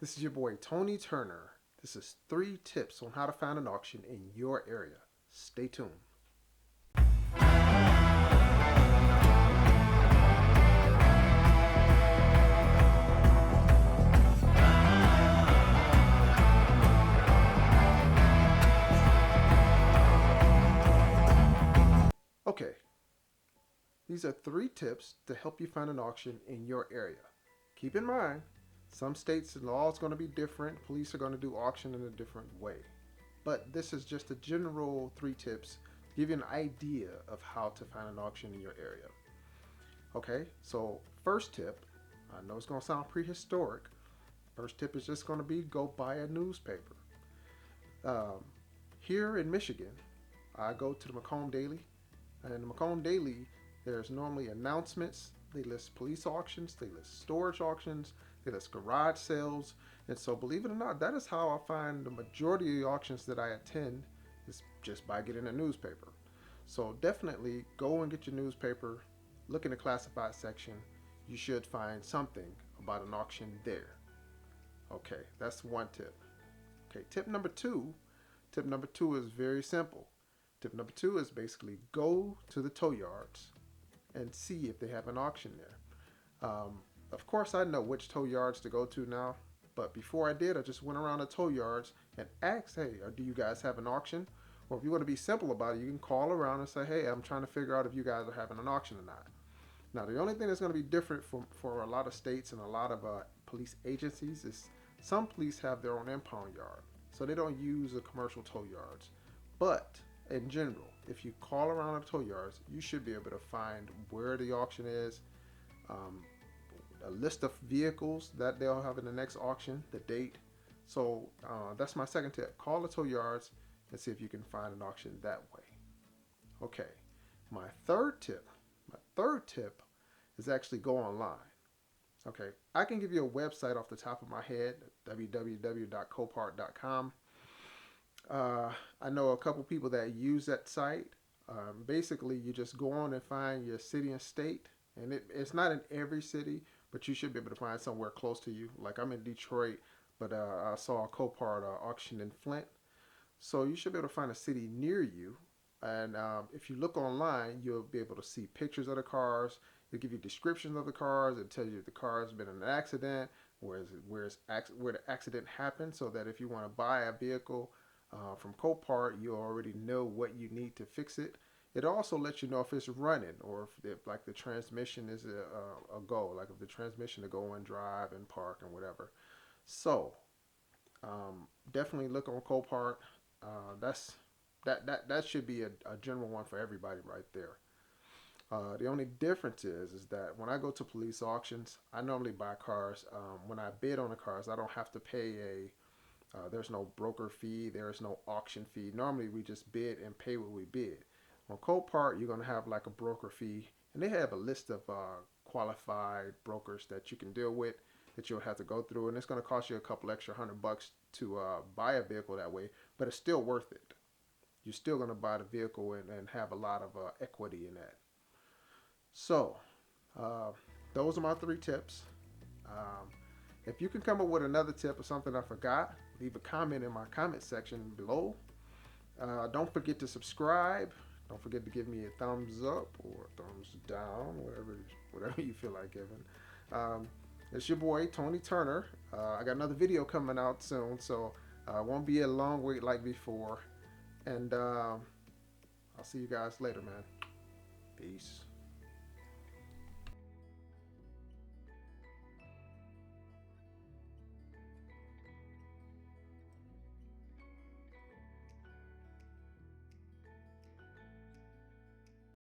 This is your boy Tony Turner. This is 3 tips on how to find an auction in your area. Stay tuned. Okay, these are 3 tips to help you find an auction in your area. Keep in mind, some states' the law is going to be different. Police are going to do auction in a different way. But this is just a general 3 tips to give you an idea of how to find an auction in your area. Okay, so first tip, I know it's going to sound prehistoric. First tip is just going to be go buy a newspaper. Um, Here in Michigan, I go to the Macomb Daily, and in the Macomb Daily, there's normally announcements. They list police auctions, they list storage auctions, they list garage sales, and so believe it or not, that is how I find the majority of the auctions that I attend is just by getting a newspaper. So definitely go and get your newspaper, look in the classified section. You should find something about an auction there. Okay, that's one tip. Okay, tip number two. Tip number two is very simple. Tip number two is basically go to the tow yards and see if they have an auction there. Of course, I know which tow yards to go to now, but before I did, I just went around the tow yards and asked, hey, do you guys have an auction? Or if you want to be simple about it, you can call around and say, hey, I'm trying to figure out if you guys are having an auction or not. Now, the only thing that's going to be different for a lot of states and a lot of police agencies is some police have their own impound yard, so they don't use the commercial tow yards. But in general, if you call around the tow yards, you should be able to find where the auction is, um, a list of vehicles that they'll have in the next auction, the date. So that's my second tip. Call the tow yards and see if you can find an auction that way. Okay, my third tip. My third tip is actually go online. Okay, I can give you a website off the top of my head, www.copart.com. I know a couple people that use that site. Basically, you just go on and find your city and state, and it's not in every city, but you should be able to find somewhere close to you. Like I'm in Detroit, but I saw a Copart auction in Flint, so you should be able to find a city near you. And if you look online, you'll be able to see pictures of the cars. It'll give you descriptions of the cars. It tells you if the car has been in an accident, where the accident happened, so that if you want to buy a vehicle from Copart, you already know what you need to fix it. It also lets you know if it's running or if like the transmission is a go, like if the transmission to go and drive and park and whatever. So definitely look on Copart. That's that should be a general one for everybody right there. The only difference is that when I go to police auctions, I normally buy cars. When I bid on the cars, I don't have to pay there's no broker fee. There's no auction fee. Normally, we just bid and pay what we bid. On Copart, you're going to have like a broker fee, and they have a list of qualified brokers that you can deal with that you'll have to go through, and it's going to cost you a couple extra $100 to buy a vehicle that way, but it's still worth it. You're still going to buy the vehicle and have a lot of equity in that. So, uh, those are my 3 tips. Um, if you can come up with another tip or something I forgot, leave a comment in my comment section below. Don't forget to subscribe. Don't forget to give me a thumbs up or a thumbs down, whatever you feel like giving. Um, it's your boy Tony Turner. I got another video coming out soon, so it won't be a long wait like before. And I'll see you guys later, man. Peace.